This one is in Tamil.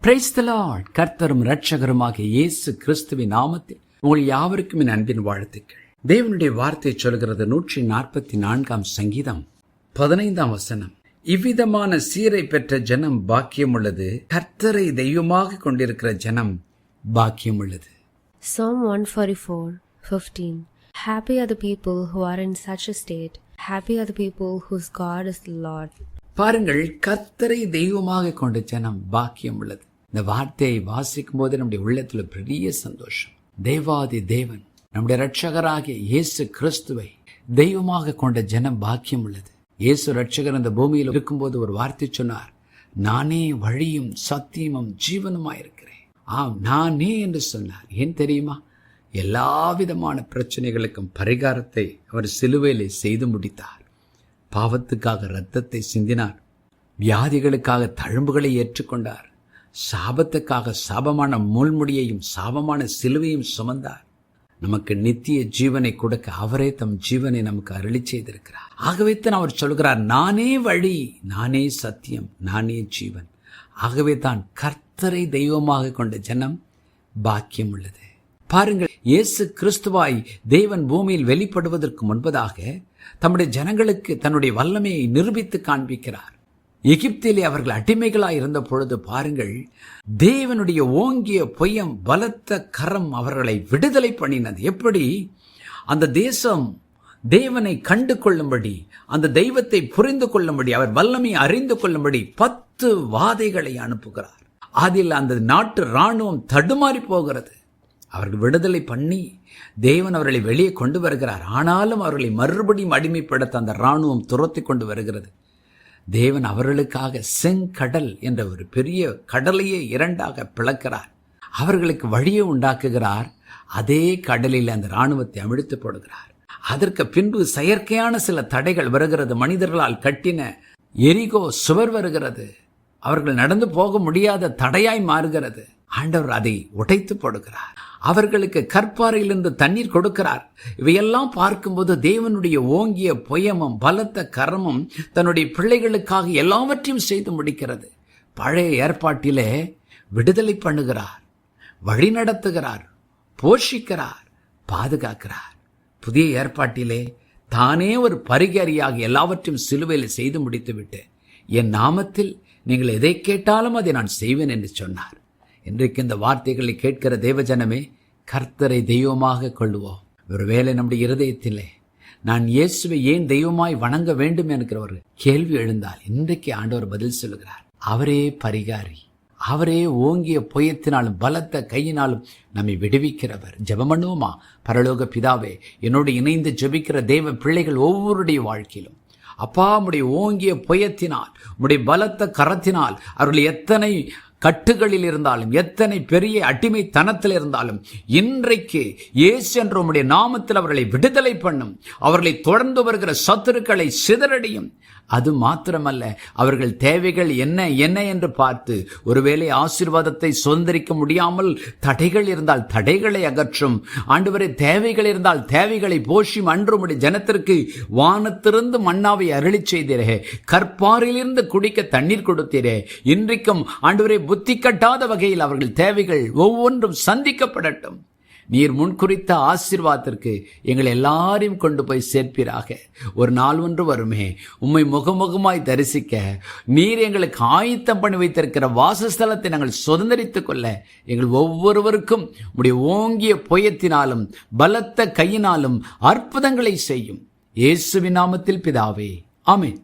Praise the Lord. கர்த்தரும் இரட்சகருமாகிய இயேசு கிறிஸ்துவின் நாமத்தில் உங்கள் யாவருக்கும் என் அன்பின் வாழ்த்துக்கள். தேவனுடைய வார்த்தை சொல்கிறது 144 சங்கீதம் 15 வசனம். இவ்விதமான சீரை பெற்ற ஜனம் பாக்கியம் உள்ளது, கர்த்தரை தெய்வமாக கொண்டிருக்கிற ஜனம் பாக்கியம் உள்ளது. Psalm 144:15. Happy are the people who are in such a state. Happy are the people whose God is the Lord. பாருங்கள், கர்த்தரை தெய்வமாக கொண்ட ஜனம் பாக்கியம் உள்ளது. இந்த வார்த்தையை வாசிக்கும் போது நம்முடைய உள்ளத்தில் பெரிய சந்தோஷம். தேவாதி தேவன் நம்முடைய இரட்சகராகிய இயேசு கிறிஸ்துவை தெய்வமாக கொண்ட ஜனம் பாக்கியம் உள்ளது. இயேசு இரட்சகர் அந்த பூமியில் இருக்கும்போது ஒரு வார்த்தை சொன்னார், நானே வழியும் சத்தியமும் ஜீவனுமாயிருக்கிறேன். நானே என்று சொன்னார். ஏன் தெரியுமா? எல்லா விதமான பிரச்சனைகளுக்கும் பரிகாரத்தை அவர் சிலுவையிலே செய்து முடித்தார். பாவத்துக்காக இரத்தத்தை சிந்தினார், வியாதிகளுக்காக தழும்புகளை ஏற்றுக்கொண்டார், சாபத்துக்காக சாபமான முள்முடியையும் சாபமான சிலுவையும் சுமந்தார். நமக்கு நித்திய ஜீவனை கொடுக்க அவரே தம் ஜீவனை நமக்கு அருளி செய்திருக்கிறார். ஆகவே தான் அவர் சொல்கிறார், நானே வழி, நானே சத்தியம், நானே ஜீவன். ஆகவே தான் கர்த்தரை தெய்வமாக கொண்ட ஜனம் பாக்கியம் உள்ளது. பாருங்கள், இயேசு கிறிஸ்துவாய் தேவன் பூமியில் வெளிப்படுவதற்கு முன்பதாக தம்முடைய ஜனங்களுக்கு தன்னுடைய வல்லமையை நிரூபித்து காண்பிக்கிறார். எகிப்திலே அவர்கள் அடிமைகளாய் இருந்த பொழுது பாருங்கள், தேவனுடைய ஓங்கிய புயம் பலத்த கரம் அவர்களை விடுதலை பண்ணினது. எப்படி? அந்த தேசம் தேவனை கண்டு கொள்ளும்படி, அந்த தெய்வத்தை புரிந்து கொள்ளும்படி, அவர் வல்லமையை அறிந்து கொள்ளும்படி 10 வாதைகளை அனுப்புகிறார். அதில் அந்த நாட்டு இராணுவம் தடுமாறி போகிறது. அவர்கள் விடுதலை பண்ணி தேவன் அவர்களை வெளியே கொண்டு வருகிறார். ஆனாலும் அவர்களை மறுபடியும் அடிமைப்படுத்த அந்த இராணுவம் துரத்தி கொண்டு வருகிறது. தேவன் அவர்களுக்காக செங்கடல் என்ற ஒரு பெரிய கடலையே 2ஆக பிளக்கிறார். அவர்களுக்கு வழியை உண்டாக்குகிறார். அதே கடலில் அந்த இராணுவத்தை அமிழ்த்து போடுகிறார். அதற்கு பின்பு செயற்கையான சில தடைகள் வருகிறது. மனிதர்களால் கட்டின எரிகோ சுவர் வருகிறது. அவர்கள் நடந்து போக முடியாத தடையாய் மாறுகிறது. ஆண்டவர் அதை உடைத்து போடுகிறார். அவர்களுக்கு கற்பாறையிலிருந்து தண்ணீர் கொடுக்கிறார். இவையெல்லாம் பார்க்கும்போது தேவனுடைய ஓங்கிய புயமும் பலத்த கரமும் தன்னுடைய பிள்ளைகளுக்காக எல்லாவற்றையும் செய்து முடிக்கிறது. பழைய ஏற்பாட்டிலே விடுதலை பண்ணுகிறார், வழி நடத்துகிறார், போஷிக்கிறார், பாதுகாக்கிறார். புதிய ஏற்பாட்டிலே தானே ஒரு பரிகாரியாக எல்லாவற்றையும் சிலுவையில் செய்து முடித்துவிட்டு, என் நாமத்தில் நீங்கள் எதை கேட்டாலும் அதை நான் செய்வேன் என்று சொன்னார். இன்றைக்கு இந்த வார்த்தைகளை கேட்கிற தேவஜனமே, கர்த்தரை தெய்வமாக கொள்ளுவோம். ஒருவேளை நம்முடைய இருதயத்திலே நான் இயேசுவை ஏன் தெய்வமாய் வணங்க வேண்டும் என்கிற ஒரு கேள்வி எழுந்தால் இன்றைக்கு ஆண்டவர் பதில் சொல்லுகிறார். அவரே பரிகாரி, அவரே ஓங்கிய புயத்தினாலும் பலத்த கையினாலும் நம்மை விடுவிக்கிறவர். ஜெபம் பண்ணுவோமா? பரலோக பிதாவே, என்னோடு இணைந்து ஜெபிக்கிற தேவ பிள்ளைகள் ஒவ்வொருடைய வாழ்க்கையிலும் அப்பா, உம்முடைய ஓங்கிய புயத்தினால், உம்முடைய பலத்த கரத்தினால் அவர்கள் எத்தனை கட்டுகளில் இருந்தாலும், எத்தனை பெரிய அடிமைத்தனத்தில் இருந்தாலும், இன்றைக்கு இயேசு என்ற உம்முடைய நாமத்தில் அவர்களை விடுதலை பண்ணும். அவர்களை தொடர்ந்து வருகிற சத்துருக்களை சிதறடியும். அது மாத்திரமல்ல, அவர்கள் தேவைகள் என்ன என்ன என்று பார்த்து, ஒருவேளை ஆசீர்வாதத்தை சுதந்திரிக்க முடியாமல் தடைகள் இருந்தால் தடைகளை அகற்றும். ஆண்டவரே, தேவைகள் இருந்தால் தேவைகளை போஷியும். அன்று உம்முடைய ஜனத்திற்கு வானத்திலிருந்து மன்னாவை அருளி செய்தீரே, கற்பாரிலிருந்து குடிக்க தண்ணீர் கொடுத்தீரே. இன்றைக்கும் ஆண்டவரே, புத்தி கட்டாத வகையில் அவர்கள் தேவைகள் ஒவ்வொன்றும் சந்திக்கப்படட்டும். நீர் முன்குறித்த ஆசீர்வாதத்திற்கு எங்கள் எல்லாரையும் கொண்டு போய் சேர்ப்பீராக. ஒரு நாள் ஒன்று வருமே, உம்மை முகமுகமாய் தரிசிக்க நீர் எங்களுக்கு ஆயத்தம் பண்ணி வைத்திருக்கிற வாசஸ்தலத்தை நாங்கள் சுதந்திரித்துக் கொள்ள எங்கள் ஒவ்வொருவருக்கும் உம்முடைய ஓங்கிய புயத்தினாலும் பலத்த கையினாலும் அற்புதங்களை செய்யும். இயேசுவின் நாமத்தில் பிதாவே, ஆமென்.